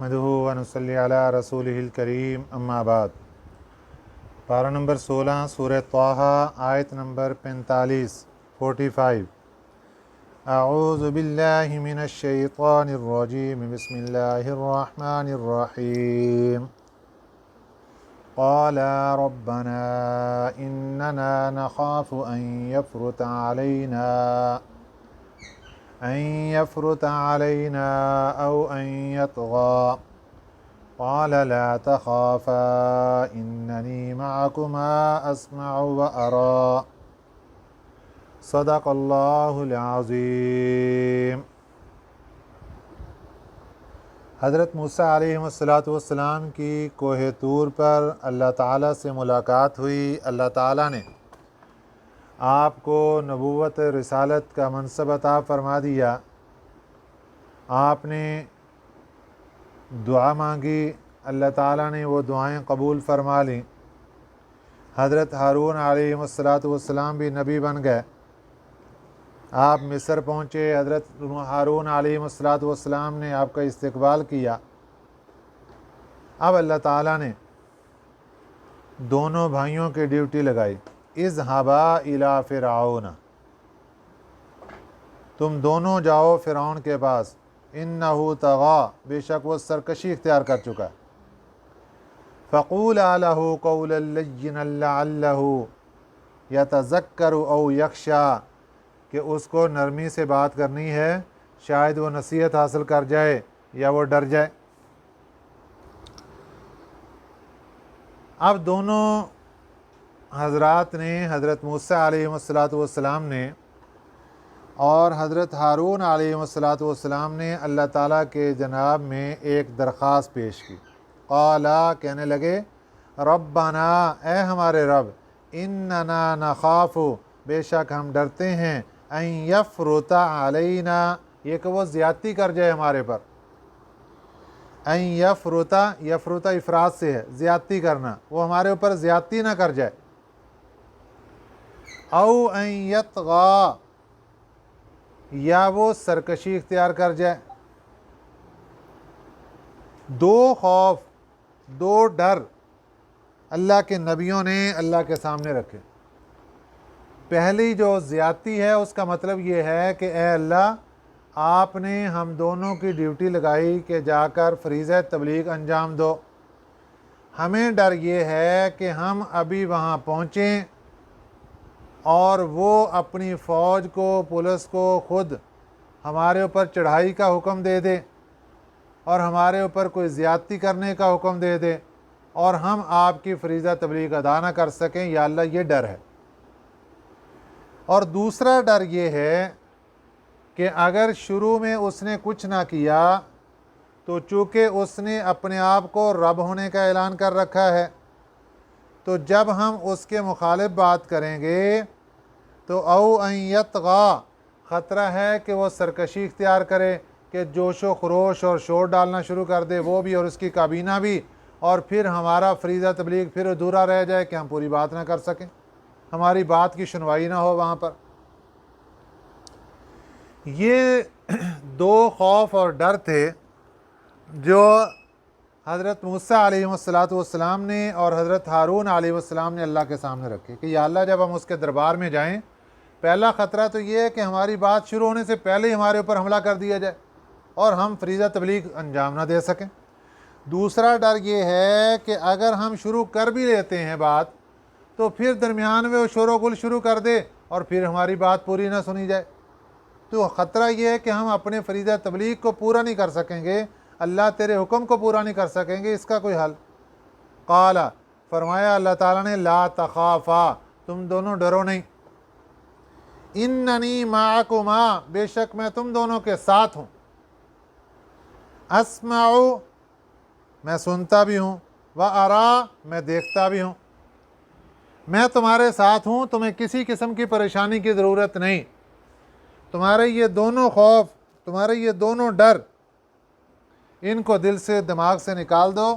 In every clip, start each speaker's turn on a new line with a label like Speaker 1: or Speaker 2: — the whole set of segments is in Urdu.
Speaker 1: نحمدہ و نصلی علی رسولہ الکریم اما بعد۔ پارہ نمبر 16 سورہ طٰہٰ آیت نمبر 45 اعوذ باللہ من الشیطان الرجیم بسم اللہ الرحمن الرحیم قالا ربنا اننا نخاف ان يفرط علينا أو أن يطغى قال لا تخافا إنني معكما أسمع وأرى صدق اللہ العظیم۔ حضرت موسیٰ علیہ السلام کی کوہ طور پر اللہ تعالیٰ سے ملاقات ہوئی۔ اللہ تعالیٰ نے آپ کو نبوت رسالت کا منصب عطا فرما دیا۔ آپ نے دعا مانگی، اللہ تعالیٰ نے وہ دعائیں قبول فرما لیں۔ حضرت ہارون علیہ السلام بھی نبی بن گئے۔ آپ مصر پہنچے، حضرت ہارون علیہ السلام نے آپ کا استقبال کیا۔ اب اللہ تعالیٰ نے دونوں بھائیوں کی ڈیوٹی لگائی، اذهبا الی فرعون، تم دونوں جاؤ فرعون کے پاس، انہ طغی، بے شک وہ سرکشی اختیار کر چکا ہے، فقولا لہ قولا لینا لعلہ یتذکر او یخشی، کہ اس کو نرمی سے بات کرنی ہے، شاید وہ نصیحت حاصل کر جائے یا وہ ڈر جائے۔ اب دونوں حضرات نے، حضرت موسیٰ علیہ السلام نے اور حضرت ہارون علیہ السلام نے اللہ تعالیٰ کے جناب میں ایک درخواست پیش کی۔ قالا، کہنے لگے، ربنا، اے ہمارے رب، اننا نخاف، بے شک ہم ڈرتے ہیں، ان یفرط علینا، یہ کہ وہ زیادتی کر جائے ہمارے پر۔ ان یفرط، یفرط افراد سے ہے، زیادتی کرنا، وہ ہمارے اوپر زیادتی نہ کر جائے۔ او ان یطغی، یا وہ سرکشی اختیار کر جائے۔ دو خوف، دو ڈر اللہ کے نبیوں نے اللہ کے سامنے رکھے۔ پہلی جو زیادتی ہے اس کا مطلب یہ ہے کہ اے اللہ، آپ نے ہم دونوں کی ڈیوٹی لگائی کہ جا کر فریضہ تبلیغ انجام دو، ہمیں ڈر یہ ہے کہ ہم ابھی وہاں پہنچیں اور وہ اپنی فوج کو، پولیس کو خود ہمارے اوپر چڑھائی کا حکم دے دے اور ہمارے اوپر کوئی زیادتی کرنے کا حکم دے دے اور ہم آپ کی فریضہ تبلیغ ادا نہ کر سکیں، یا اللہ یہ ڈر ہے۔ اور دوسرا ڈر یہ ہے کہ اگر شروع میں اس نے کچھ نہ کیا تو چونکہ اس نے اپنے آپ کو رب ہونے کا اعلان کر رکھا ہے، تو جب ہم اس کے مخالف بات کریں گے تو او ان یطغی، خطرہ ہے کہ وہ سرکشی اختیار کرے، کہ جوش و خروش اور شور ڈالنا شروع کر دے، وہ بھی اور اس کی کابینہ بھی، اور پھر ہمارا فریضہ تبلیغ پھر ادھورا رہ جائے کہ ہم پوری بات نہ کر سکیں، ہماری بات کی سنوائی نہ ہو وہاں پر۔ یہ دو خوف اور ڈر تھے جو حضرت موسیٰ علیہ السلام نے اور حضرت ہارون علیہ السلام نے اللہ کے سامنے رکھے کہ یا اللہ، جب ہم اس کے دربار میں جائیں، پہلا خطرہ تو یہ ہے کہ ہماری بات شروع ہونے سے پہلے ہی ہمارے اوپر حملہ کر دیا جائے اور ہم فریضہ تبلیغ انجام نہ دے سکیں۔ دوسرا ڈر یہ ہے کہ اگر ہم شروع کر بھی لیتے ہیں بات تو پھر درمیان میں وہ شور و گل شروع کر دے اور پھر ہماری بات پوری نہ سنی جائے، تو خطرہ یہ ہے کہ ہم اپنے فریضہ تبلیغ کو پورا نہیں کر سکیں گے، اللہ تیرے حکم کو پورا نہیں کر سکیں گے۔ اس کا کوئی حل؟ قال، فرمایا اللہ تعالیٰ نے، لا تخافا، تم دونوں ڈرو نہیں، اننی معکما، بے شک میں تم دونوں کے ساتھ ہوں، اسمع، میں سنتا بھی ہوں، وارا، میں دیکھتا بھی ہوں، میں تمہارے ساتھ ہوں، تمہیں کسی قسم کی پریشانی کی ضرورت نہیں۔ تمہارے یہ دونوں خوف، تمہارے یہ دونوں ڈر، ان کو دل سے، دماغ سے نکال دو،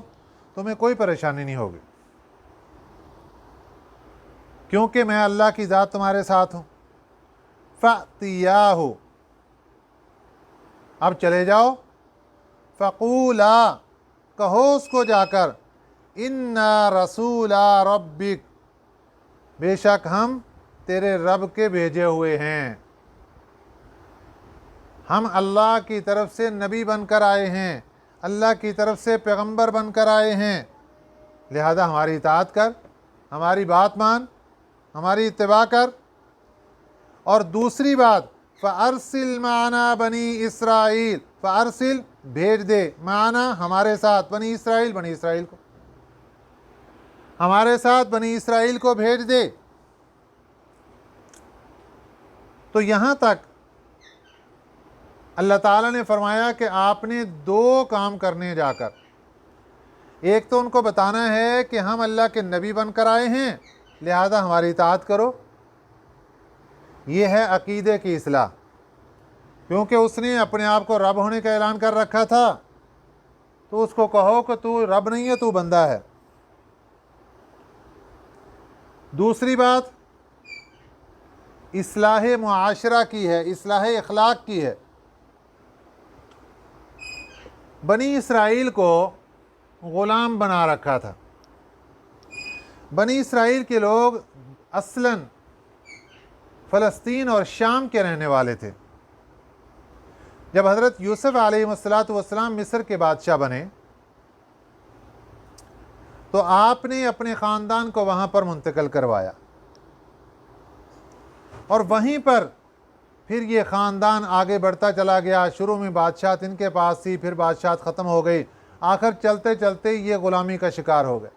Speaker 1: تمہیں کوئی پریشانی نہیں ہوگی، کیونکہ میں اللہ کی ذات تمہارے ساتھ ہوں۔ فَأْتِيَاهُ، اب چلے جاؤ، فَقُولَا، کہو اس کو جا کر انا رسول ربک، بے شک ہم تیرے رب کے بھیجے ہوئے ہیں، ہم اللہ کی طرف سے نبی بن کر آئے ہیں، اللہ کی طرف سے پیغمبر بن کر آئے ہیں، لہذا ہماری اطاعت کر، ہماری بات مان، ہماری اتباع کر۔ اور دوسری بات فَأَرْسِلْ مَعَنَا بنی اسرائیل، فَأَرْسِلْ بھیج دے، معنا ہمارے ساتھ، بنی اسرائیل کو، ہمارے ساتھ بنی اسرائیل کو بھیج دے۔ تو یہاں تک اللہ تعالیٰ نے فرمایا کہ آپ نے دو کام کرنے جا کر، ایک تو ان کو بتانا ہے کہ ہم اللہ کے نبی بن کر آئے ہیں لہذا ہماری اطاعت کرو، یہ ہے عقیدے کی اصلاح، کیونکہ اس نے اپنے آپ کو رب ہونے کا اعلان کر رکھا تھا، تو اس کو کہو کہ تو رب نہیں ہے، تو بندہ ہے۔ دوسری بات اصلاح معاشرہ کی ہے، اصلاح اخلاق کی ہے۔ بنی اسرائیل کو غلام بنا رکھا تھا۔ بنی اسرائیل کے لوگ اصلاً فلسطین اور شام کے رہنے والے تھے۔ جب حضرت یوسف علیہ السلام مصر کے بادشاہ بنے تو آپ نے اپنے خاندان کو وہاں پر منتقل کروایا، اور وہیں پر پھر یہ خاندان آگے بڑھتا چلا گیا۔ شروع میں بادشاہت ان کے پاس تھی، پھر بادشاہت ختم ہو گئی، آخر چلتے چلتے یہ غلامی کا شکار ہو گئے،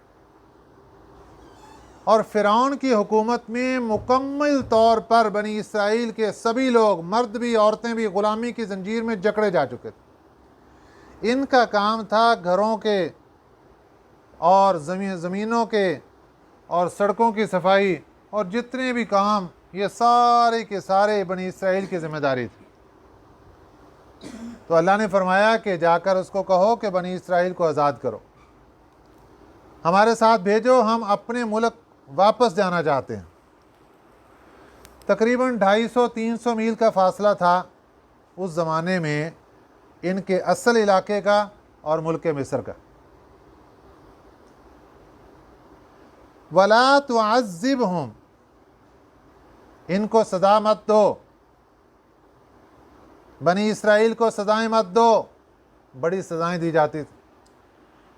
Speaker 1: اور فرعون کی حکومت میں مکمل طور پر بنی اسرائیل کے سبھی لوگ، مرد بھی عورتیں بھی، غلامی کی زنجیر میں جکڑے جا چکے تھے۔ ان کا کام تھا گھروں کے اور زمینوں کے اور سڑکوں کی صفائی اور جتنے بھی کام، یہ سارے کے سارے بنی اسرائیل کی ذمہ داری تھی۔ تو اللہ نے فرمایا کہ جا کر اس کو کہو کہ بنی اسرائیل کو آزاد کرو، ہمارے ساتھ بھیجو، ہم اپنے ملک واپس جانا چاہتے ہیں۔ تقریباً 250-300 میل کا فاصلہ تھا اس زمانے میں ان کے اصل علاقے کا اور ملک مصر کا۔ وَلَا تُعَذِّبْهُمْ، ان کو سزا مت دو، بنی اسرائیل کو سزائیں مت دو۔ بڑی سزائیں دی جاتی تھی،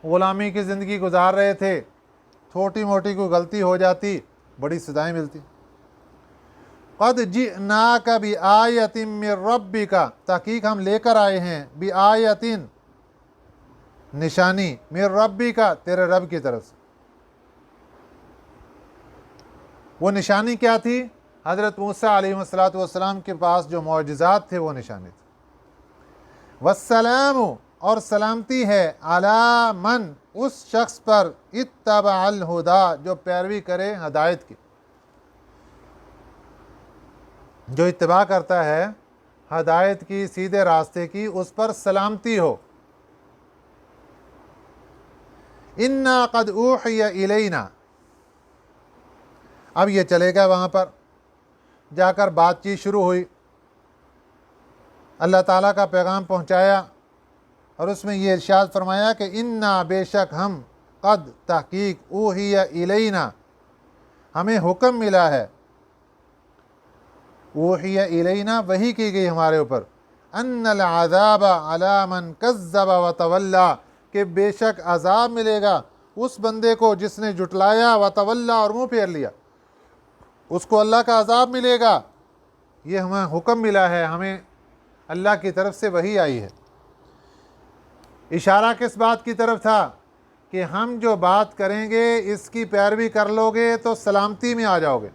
Speaker 1: غلامی کی زندگی گزار رہے تھے، چھوٹی موٹی کوئی غلطی ہو جاتی بڑی سزائیں ملتی۔ قَدْ جِئْنَاكَ بِآیَةٍ مِّن رَبِّكَ، تحقیق ہم لے کر آئے ہیں، بِآیَةٍ نشانی، مِّن رَبِّكَ تیرے رب کی طرف سے۔ وہ نشانی کیا تھی؟ حضرت موسیٰ علیہ السلام کے پاس جو معجزات تھے وہ نشانی تھے۔ والسلام، اور سلامتی ہے، علی من، اس شخص پر، اتبع الہدا، جو پیروی کرے ہدایت کی، جو اتباع کرتا ہے ہدایت کی، سیدھے راستے کی، اس پر سلامتی ہو۔ انا قد اوحی الینا، اب یہ چلے گا وہاں پر جا کر بات چیت شروع ہوئی، اللہ تعالیٰ کا پیغام پہنچایا، اور اس میں یہ ارشاد فرمایا کہ انا، بے شک ہم، قد تحقیق، اوحی الینا، ہمیں حکم ملا ہے، اوحی الینا وحی کی گئی ہمارے اوپر، ان العذاب علی من کذب وتولی، کہ بے شک عذاب ملے گا اس بندے کو جس نے جھٹلایا، وتولی اور منہ پھیر لیا، اس کو اللہ کا عذاب ملے گا۔ یہ ہمیں حکم ملا ہے، ہمیں اللہ کی طرف سے وحی آئی ہے۔ اشارہ کس بات کی طرف تھا؟ کہ ہم جو بات کریں گے اس کی پیروی کر لو گے تو سلامتی میں آ جاؤ گے،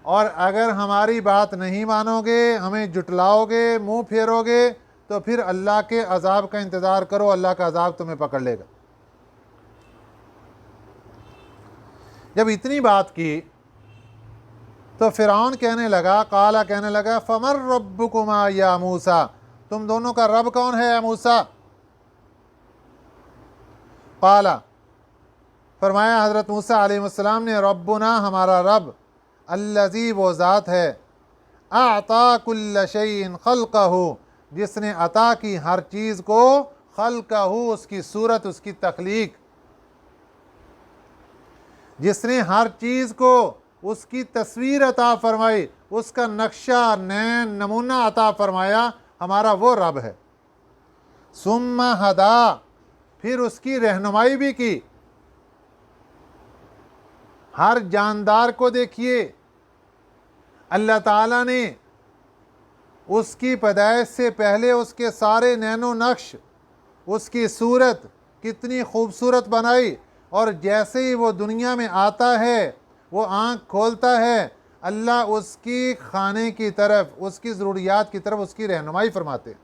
Speaker 1: اور اگر ہماری بات نہیں مانو گے، ہمیں جھٹلاؤ گے، منہ پھیرو گے، تو پھر اللہ کے عذاب کا انتظار کرو، اللہ کا عذاب تمہیں پکڑ لے گا۔ جب اتنی بات کی تو فرعون کہنے لگا، قالا کہنے لگا، فمن ربکما یا موسیٰ، تم دونوں کا رب کون ہے اے موسیٰ؟ قالا، فرمایا حضرت موسیٰ علیہ السلام نے، ربنا، ہمارا رب، الذی، وہ ذات ہے، اعطا کل شیء خلقہ، جس نے عطا کی ہر چیز کو خلقہ، اس کی صورت، اس کی تخلیق، جس نے ہر چیز کو اس کی تصویر عطا فرمائی، اس کا نقشہ نمونہ عطا فرمایا، ہمارا وہ رب ہے۔ ثم ہدا، پھر اس کی رہنمائی بھی کی۔ ہر جاندار کو دیکھیے، اللہ تعالیٰ نے اس کی پیدائش سے پہلے اس کے سارے نین و نقش، اس کی صورت کتنی خوبصورت بنائی، اور جیسے ہی وہ دنیا میں آتا ہے، وہ آنکھ کھولتا ہے، اللہ اس کی کھانے کی طرف، اس کی ضروریات کی طرف اس کی رہنمائی فرماتے ہیں۔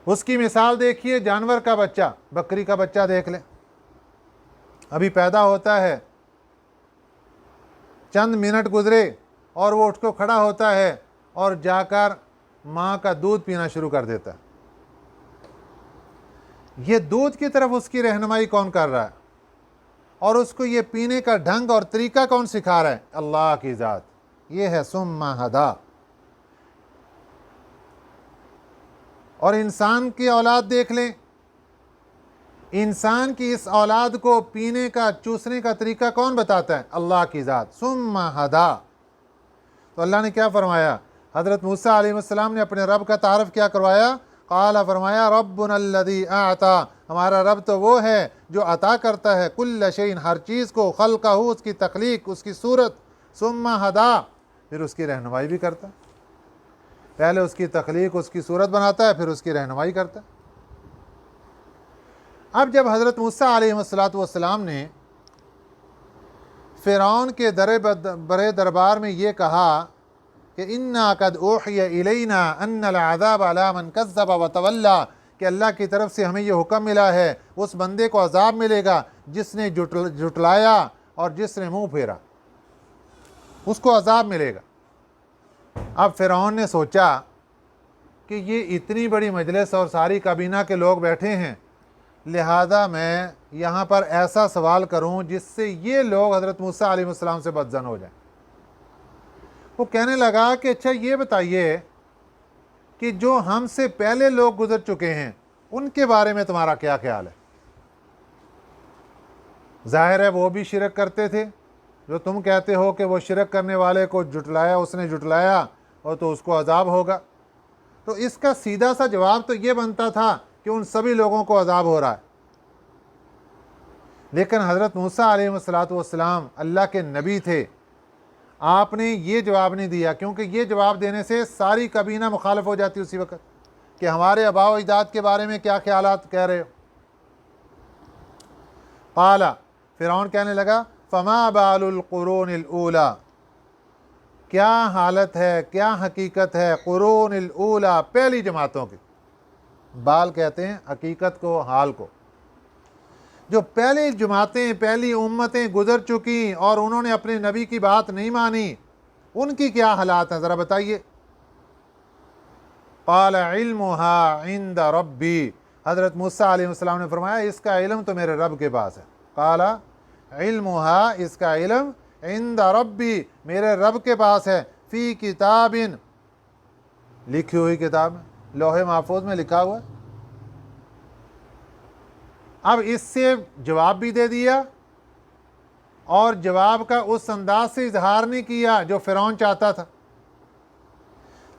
Speaker 1: اس کی مثال دیکھیے، جانور کا بچہ، بکری کا بچہ دیکھ لیں، ابھی پیدا ہوتا ہے، چند منٹ گزرے اور وہ اٹھ کو کھڑا ہوتا ہے اور جا کر ماں کا دودھ پینا شروع کر دیتا ہے۔ یہ دودھ کی طرف اس کی رہنمائی کون کر رہا ہے، اور اس کو یہ پینے کا ڈھنگ اور طریقہ کون سکھا رہا ہے؟ اللہ کی ذات۔ یہ ہے ثم ہدا۔ اور انسان کی اولاد دیکھ لیں، انسان کی اس اولاد کو پینے کا، چوسنے کا طریقہ کون بتاتا ہے؟ اللہ کی ذات۔ ثم ہدا۔ تو اللہ نے کیا فرمایا؟ حضرت موسیٰ علیہ السلام نے اپنے رب کا تعارف کیا کروایا؟ قال، فرمایا ربنا الذی اعطا، ہمارا رب تو وہ ہے جو عطا کرتا ہے کل شیء، ہر چیز کو، خلقہ، اس کی تخلیق، اس کی صورت، ثم ہدا، پھر اس کی رہنمائی بھی کرتا ہے۔ پہلے اس کی تخلیق، اس کی صورت بناتا ہے، پھر اس کی رہنمائی کرتا ہے۔ اب جب حضرت موسیٰ علیہ السلام نے فرعون کے برے دربار میں یہ کہا کہ اِنَّا قَدْ أُوحِيَ إِلَيْنَا أَنَّ الْعَذَابَ عَلَى مَنْ كَذَّبَ وَتَوَلَّى، کہ اللہ کی طرف سے ہمیں یہ حکم ملا ہے، اس بندے کو عذاب ملے گا جس نے جھٹلایا اور جس نے منہ پھیرا، اس کو عذاب ملے گا۔ اب فرعون نے سوچا کہ یہ اتنی بڑی مجلس اور ساری کابینہ کے لوگ بیٹھے ہیں، لہذا میں یہاں پر ایسا سوال کروں جس سے یہ لوگ حضرت موسیٰ علیہ السلام سے بدظن ہو جائیں۔ وہ کہنے لگا کہ اچھا یہ بتائیے کہ جو ہم سے پہلے لوگ گزر چکے ہیں ان کے بارے میں تمہارا کیا خیال ہے؟ ظاہر ہے وہ بھی شرک کرتے تھے، جو تم کہتے ہو کہ وہ شرک کرنے والے کو جھٹلایا، اس نے جھٹلایا اور تو اس کو عذاب ہوگا، تو اس کا سیدھا سا جواب تو یہ بنتا تھا کہ ان سبھی لوگوں کو عذاب ہو رہا ہے۔ لیکن حضرت موسیٰ علیہ السلام اللہ کے نبی تھے، آپ نے یہ جواب نہیں دیا، کیونکہ یہ جواب دینے سے ساری کابینہ مخالف ہو جاتی اسی وقت کہ ہمارے آباء و اجداد کے بارے میں کیا خیالات کہہ رہے ہو۔ قال، فرعون کہنے لگا فما بال القرون الاولی، کیا حالت ہے، کیا حقیقت ہے قرون الاولی، پہلی جماعتوں کی۔ بال کہتے ہیں حقیقت کو، حال کو۔ جو پہلی جماعتیں، پہلی امتیں گزر چکی اور انہوں نے اپنے نبی کی بات نہیں مانی، ان کی کیا حالات ہیں ذرا بتائیے۔ قال علمها عند ربی، حضرت موسیٰ علیہ السلام نے فرمایا اس کا علم تو میرے رب کے پاس ہے۔ قال علمها، اس کا علم، عند ربی، میرے رب کے پاس ہے، فی کتاب، لکھی ہوئی کتاب میں، لوح محفوظ میں لکھا ہوا ہے۔ اب اس سے جواب بھی دے دیا اور جواب کا اس انداز سے اظہار نہیں کیا جو فرعون چاہتا تھا۔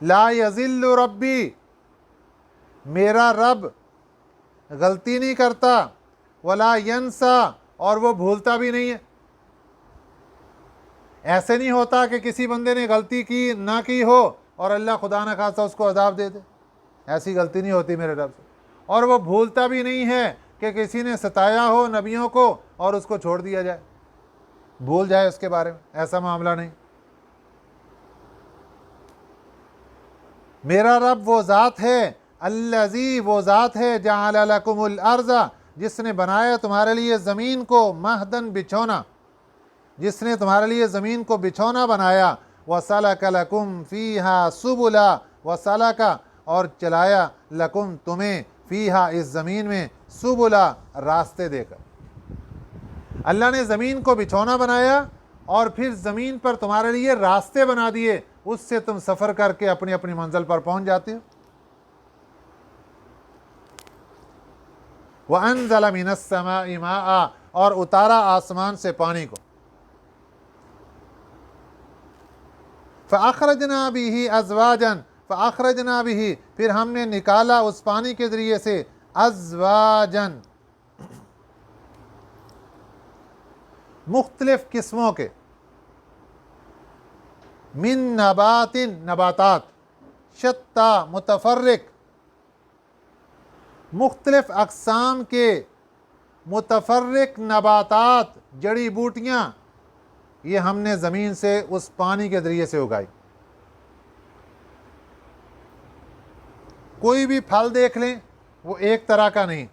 Speaker 1: لا یضل ربی، میرا رب غلطی نہیں کرتا، ولا ینسا، اور وہ بھولتا بھی نہیں ہے۔ ایسے نہیں ہوتا کہ کسی بندے نے غلطی کی نہ کی ہو اور اللہ خدا نہ خواستہ اس کو عذاب دے دے، ایسی غلطی نہیں ہوتی میرے رب سے۔ اور وہ بھولتا بھی نہیں ہے کہ کسی نے ستایا ہو نبیوں کو اور اس کو چھوڑ دیا جائے، بھول جائے اس کے بارے میں، ایسا معاملہ نہیں۔ میرا رب وہ ذات ہے، الذی، وہ ذات ہے، جعل لکم الارض، جس نے بنایا تمہارے لیے زمین کو، مہدن، بچھونا، جس نے تمہارے لیے زمین کو بچھونا بنایا، وسلک لکم فیہا سبلا، وسلک، اور چلایا، لکم، تمہیں، فیہا، اس زمین میں، سبلا، راستے دے کر۔ اللہ نے زمین کو بچھونا بنایا اور پھر زمین پر تمہارے لیے راستے بنا دیے، اس سے تم سفر کر کے اپنی اپنی منزل پر پہنچ جاتے ہو. وَأَنزَلَ مِنَ السَّمَاءِ مَاءً اور اتارا آسمان سے پانی کو. فَأَخْرَجْنَا بِهِ أَزْوَاجًا فَأَخْرَجْنَا بِهِ پھر ہم نے نکالا اس پانی کے ذریعے سے ازواجن مختلف قسموں کے من نبات نباتات شتا متفرق مختلف اقسام کے متفرق نباتات جڑی بوٹیاں یہ ہم نے زمین سے اس پانی کے ذریعے سے اگائی. کوئی بھی پھل دیکھ لیں وہ ایک طرح کا نہیں,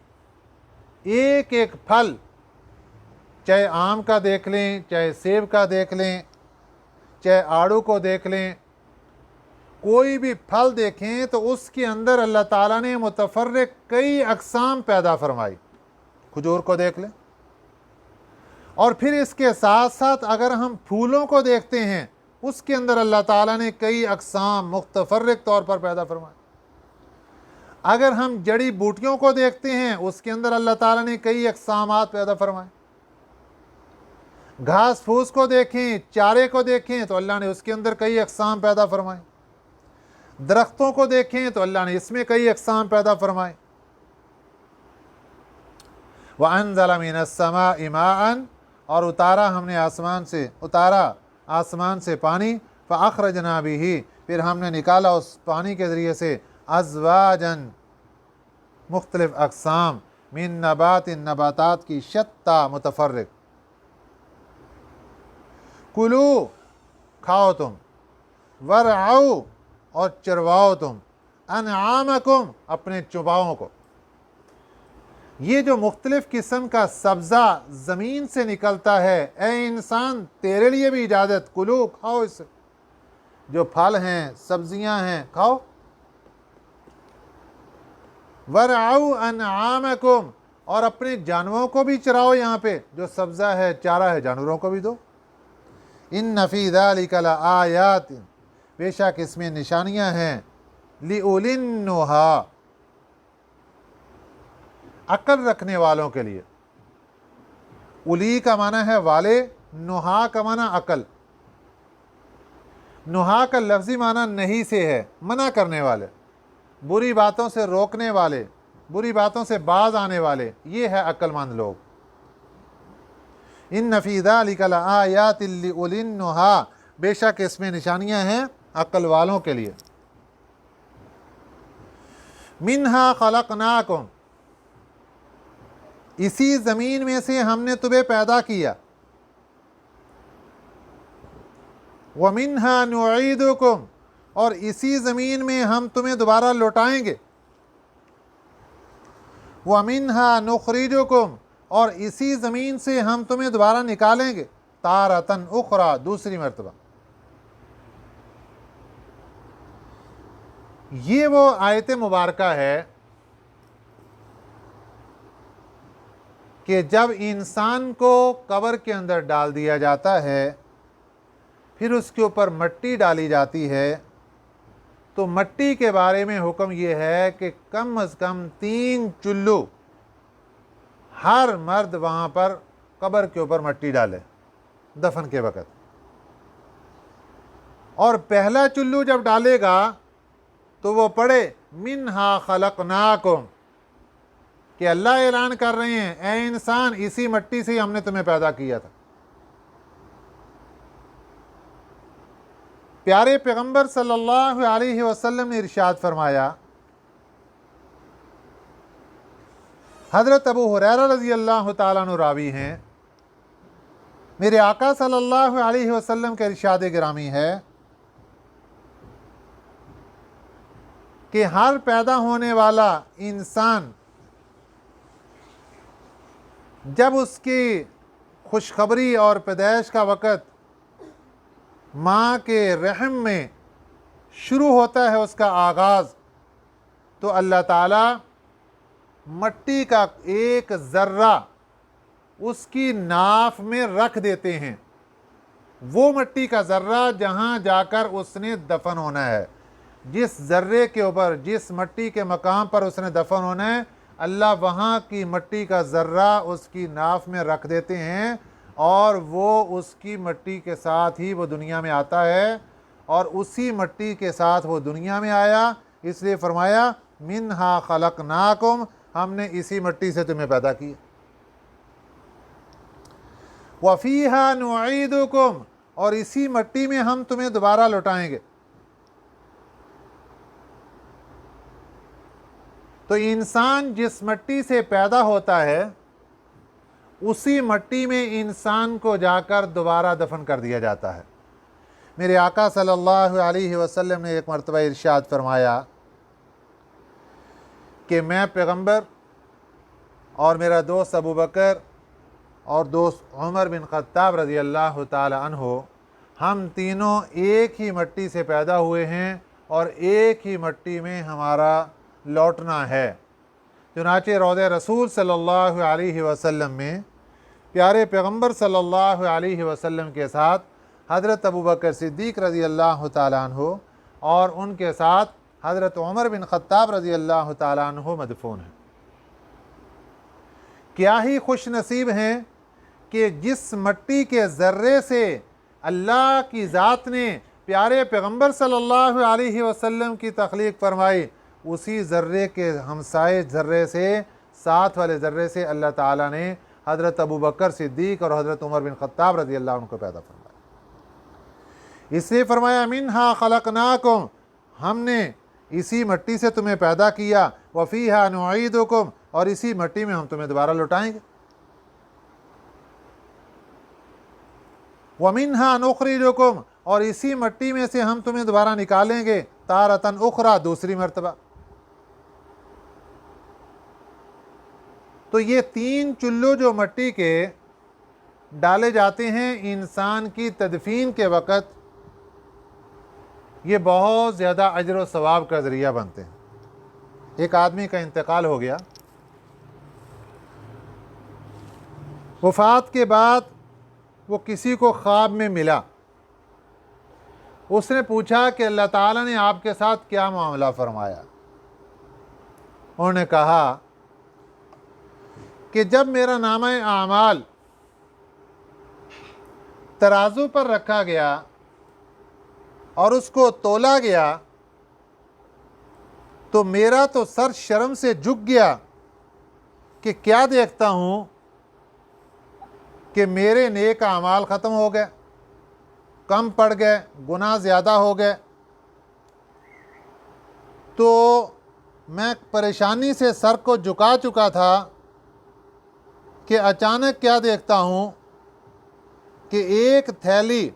Speaker 1: ایک ایک پھل چاہے آم کا دیکھ لیں, چاہے سیب کا دیکھ لیں, چاہے آڑو کو دیکھ لیں, کوئی بھی پھل دیکھیں تو اس کے اندر اللہ تعالیٰ نے متفرق کئی اقسام پیدا فرمائی. کھجور کو دیکھ لیں. اور پھر اس کے ساتھ ساتھ اگر ہم پھولوں کو دیکھتے ہیں اس کے اندر اللہ تعالیٰ نے کئی اقسام متفرق طور پر پیدا فرمائی. اگر ہم جڑی بوٹیوں کو دیکھتے ہیں اس کے اندر اللہ تعالیٰ نے کئی اقسامات پیدا فرمائے. گھاس پھوس کو دیکھیں, چارے کو دیکھیں تو اللہ نے اس کے اندر کئی اقسام پیدا فرمائے. درختوں کو دیکھیں تو اللہ نے اس میں کئی اقسام پیدا فرمائے. وَأَنزَلَ مِنَ السَّمَاءِ مَاءً اور اتارا ہم نے آسمان سے پانی. فَأَخْرَجْنَا بِهِ پھر ہم نے نکالا اس پانی کے ذریعے سے ازواجن مختلف اقسام من نبات نباتات کی شتا متفرق. کلو کھاؤ تم, ورعو اور چرواؤ تم, انعامکم اپنے چوپاؤں کو. یہ جو مختلف قسم کا سبزہ زمین سے نکلتا ہے, اے انسان تیرے لیے بھی اجازت, کلو کھاؤ اس سے, جو پھل ہیں سبزیاں ہیں کھاؤ. ورعو انعامکم اور اپنے جانوروں کو بھی چراؤ, یہاں پہ جو سبزہ ہے چارہ ہے جانوروں کو بھی دو. ان فی ذلک لآیات بے شک اس میں نشانیاں ہیں, لأولی النہی عقل رکھنے والوں کے لیے. اولی کا معنی ہے والے, نہا کا معنی عقل. نہا کا لفظی معنی نہیں سے ہے, منع کرنے والے, بری باتوں سے روکنے والے, بری باتوں سے باز آنے والے, یہ ہے عقل مند لوگ. ان فی ذلک لآیات لأولی النہی بے شک اس میں نشانیاں ہیں عقل والوں کے لیے. منہا خلقناکم اسی زمین میں سے ہم نے تمہیں پیدا کیا. وَمِنْهَا نُعِيدُكُمْ اور اسی زمین میں ہم تمہیں دوبارہ لوٹائیں گے. وَمِنْهَا نُخْرِجُكُمْ اور اسی زمین سے ہم تمہیں دوبارہ نکالیں گے. تارتن اخرى دوسری مرتبہ. یہ وہ آیت مبارکہ ہے کہ جب انسان کو قبر کے اندر ڈال دیا جاتا ہے, پھر اس کے اوپر مٹی ڈالی جاتی ہے, تو مٹی کے بارے میں حکم یہ ہے کہ کم از کم 3 چلو ہر مرد وہاں پر قبر کے اوپر مٹی ڈالے دفن کے وقت. اور پہلا چلو جب ڈالے گا تو وہ پڑھے منہا خلقناکم, کہ اللہ اعلان کر رہے ہیں اے انسان اسی مٹی سے ہم نے تمہیں پیدا کیا تھا. پیارے پیغمبر صلی اللہ علیہ وسلم نے ارشاد فرمایا, حضرت ابو ہریرہ رضی اللہ تعالیٰ عنہ راوی ہیں, میرے آقا صلی اللہ علیہ وسلم کا ارشاد گرامی ہے کہ ہر پیدا ہونے والا انسان جب اس کی خوشخبری اور پیدائش کا وقت ماں کے رحم میں شروع ہوتا ہے, اس کا آغاز, تو اللہ تعالیٰ مٹی کا ایک ذرہ اس کی ناف میں رکھ دیتے ہیں. وہ مٹی کا ذرہ جہاں جا کر اس نے دفن ہونا ہے، جس ذرے کے اوپر، جس مٹی کے مقام پر اس نے دفن ہونا ہے، اللہ وہاں کی مٹی کا ذرہ اس کی ناف میں رکھ دیتے ہیں، اور وہ اس کی مٹی کے ساتھ ہی وہ دنیا میں آتا ہے، اور اسی مٹی کے ساتھ وہ دنیا میں آیا، اس لیے فرمایا منہا خلقناکم، ہم نے اسی مٹی سے تمہیں پیدا کیا، وفیہا نعیدکم، اور اسی مٹی میں ہم تمہیں دوبارہ لوٹائیں گے۔ تو انسان جس مٹی سے پیدا ہوتا ہے اسی مٹی میں انسان کو جا کر دوبارہ دفن کر دیا جاتا ہے۔ میرے آقا صلی اللہ علیہ وسلم نے ایک مرتبہ ارشاد فرمایا کہ میں پیغمبر اور میرا دوست ابو بکر اور دوست عمر بن خطاب رضی اللہ تعالی عنہ، ہم تینوں ایک ہی مٹی سے پیدا ہوئے ہیں اور ایک ہی مٹی میں ہمارا لوٹنا ہے۔ چنانچہ روضہ رسول صلی اللہ علیہ وسلم میں پیارے پیغمبر صلی اللہ علیہ وسلم کے ساتھ حضرت ابو بکر صدیق رضی اللہ تعالیٰ عنہ اور ان کے ساتھ حضرت عمر بن خطاب رضی اللہ تعالیٰ عنہ مدفون ہیں۔ کیا ہی خوش نصیب ہیں کہ جس مٹی کے ذرے سے اللہ کی ذات نے پیارے پیغمبر صلی اللہ علیہ وسلم کی تخلیق فرمائی، اسی ذرے کے ہمسائے ذرے سے، ساتھ والے ذرے سے اللہ تعالیٰ نے حضرت ابو بکر صدیق اور حضرت عمر بن خطاب رضی اللہ عنہ کو پیدا فرمایا۔ اس لیے فرمایا منہا خلقناکم، ہم نے اسی مٹی سے تمہیں پیدا کیا، وفیہا نعیدکم، اور اسی مٹی میں ہم تمہیں دوبارہ لوٹائیں گے، ومنہا نخرجکم، اور اسی مٹی میں سے ہم تمہیں دوبارہ نکالیں گے، تارۃ اخری، دوسری مرتبہ۔ تو یہ تین چلو جو مٹی کے ڈالے جاتے ہیں انسان کی تدفین کے وقت، یہ بہت زیادہ اجر و ثواب کا ذریعہ بنتے ہیں۔ ایک آدمی کا انتقال ہو گیا، وفات کے بعد وہ کسی کو خواب میں ملا، اس نے پوچھا کہ اللہ تعالیٰ نے آپ کے ساتھ کیا معاملہ فرمایا؟ انہوں نے کہا کہ جب میرا نامہ اعمال ترازو پر رکھا گیا اور اس کو تولا گیا تو میرا تو سر شرم سے جھک گیا کہ کیا دیکھتا ہوں کہ میرے نیک اعمال ختم ہو گئے، کم پڑ گئے، گناہ زیادہ ہو گئے۔ تو میں پریشانی سے سر کو جھکا چکا تھا کہ اچانک کیا دیکھتا ہوں کہ ایک تھیلی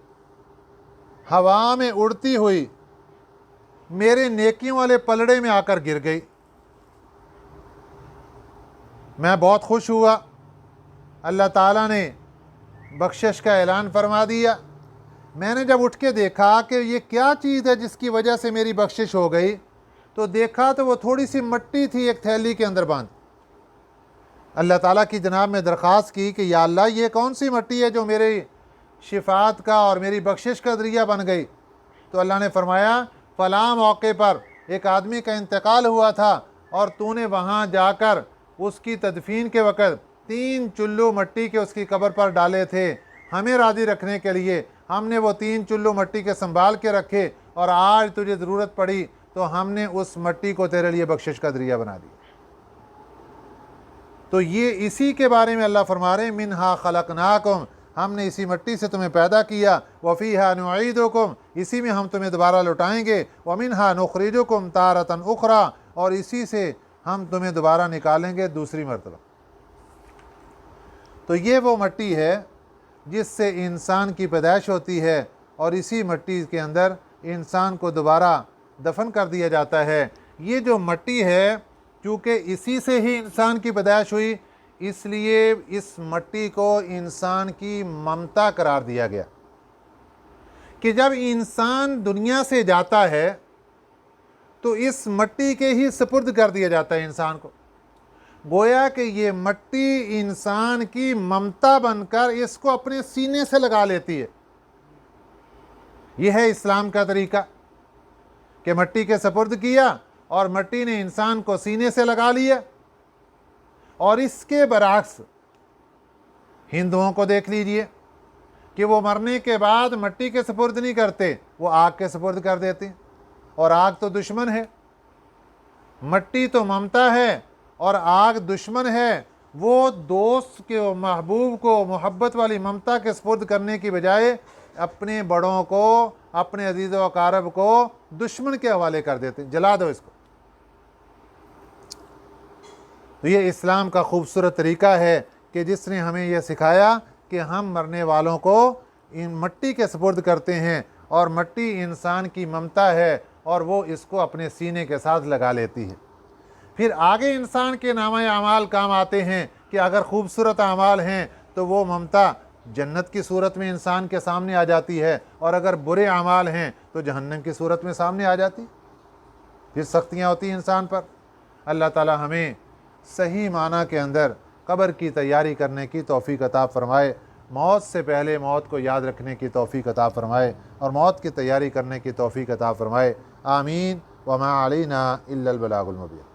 Speaker 1: ہوا میں اڑتی ہوئی میرے نیکیوں والے پلڑے میں آ کر گر گئی۔ میں بہت خوش ہوا، اللہ تعالیٰ نے بخشش کا اعلان فرما دیا۔ میں نے جب اٹھ کے دیکھا کہ یہ کیا چیز ہے جس کی وجہ سے میری بخشش ہو گئی، تو دیکھا تو وہ تھوڑی سی مٹی تھی ایک تھیلی کے اندر باندھ۔ اللہ تعالیٰ کی جناب میں درخواست کی کہ یا اللہ یہ کون سی مٹی ہے جو میری شفاعت کا اور میری بخشش کا ذریعہ بن گئی؟ تو اللہ نے فرمایا فلاں موقع پر ایک آدمی کا انتقال ہوا تھا اور تو نے وہاں جا کر اس کی تدفین کے وقت 3 چلو مٹی کے اس کی قبر پر ڈالے تھے، ہمیں راضی رکھنے کے لیے ہم نے وہ 3 چلو مٹی کے سنبھال کے رکھے، اور آج تجھے ضرورت پڑی تو ہم نے اس مٹی کو تیرے لیے بخشش کا ذریعہ بنا دیا۔ تو یہ اسی کے بارے میں اللہ فرما رہے ہیں منہا خلقناکم، ہم نے اسی مٹی سے تمہیں پیدا کیا، وفیہا نعیدکم، اسی میں ہم تمہیں دوبارہ لوٹائیں گے، ومنہا نخرجکم تارۃ اخری، اور اسی سے ہم تمہیں دوبارہ نکالیں گے دوسری مرتبہ۔ تو یہ وہ مٹی ہے جس سے انسان کی پیدائش ہوتی ہے، اور اسی مٹی کے اندر انسان کو دوبارہ دفن کر دیا جاتا ہے۔ یہ جو مٹی ہے چونکہ اسی سے ہی انسان کی پیدائش ہوئی، اس لیے اس مٹی کو انسان کی ممتا قرار دیا گیا کہ جب انسان دنیا سے جاتا ہے تو اس مٹی کے ہی سپرد کر دیا جاتا ہے انسان کو، گویا کہ یہ مٹی انسان کی ممتا بن کر اس کو اپنے سینے سے لگا لیتی ہے یہ ہے اسلام کا طریقہ کہ مٹی کے سپرد کیا اور مٹی نے انسان کو سینے سے لگا لیا. اور اس کے برعکس ہندوؤں کو دیکھ لیجئے کہ وہ مرنے کے بعد مٹی کے سپرد نہیں کرتے, وہ آگ کے سپرد کر دیتے ہیں. اور آگ تو دشمن ہے, مٹی تو ممتا ہے اور آگ دشمن ہے. وہ دوست کے محبوب کو محبت والی ممتا کے سپرد کرنے کی بجائے اپنے بڑوں کو, اپنے عزیز و اقارب کو دشمن کے حوالے کر دیتے, جلا دو اس کو. تو یہ اسلام کا خوبصورت طریقہ ہے کہ جس نے ہمیں یہ سکھایا کہ ہم مرنے والوں کو ان مٹی کے سپرد کرتے ہیں, اور مٹی انسان کی ممتا ہے اور وہ اس کو اپنے سینے کے ساتھ لگا لیتی ہے. پھر آگے انسان کے نامہ اعمال کام آتے ہیں کہ اگر خوبصورت اعمال ہیں تو وہ ممتا جنت کی صورت میں انسان کے سامنے آ جاتی ہے, اور اگر برے اعمال ہیں تو جہنم کی صورت میں سامنے آ جاتی, پھر سختیاں ہوتی ہیں انسان پر. اللہ تعالی ہمیں صحیح معنی کے اندر قبر کی تیاری کرنے کی توفیق عطا فرمائے, موت سے پہلے موت کو یاد رکھنے کی توفیق عطا فرمائے, اور موت کی تیاری کرنے کی توفیق عطا فرمائے. آمین. وما علینا الا البلاغ المبین.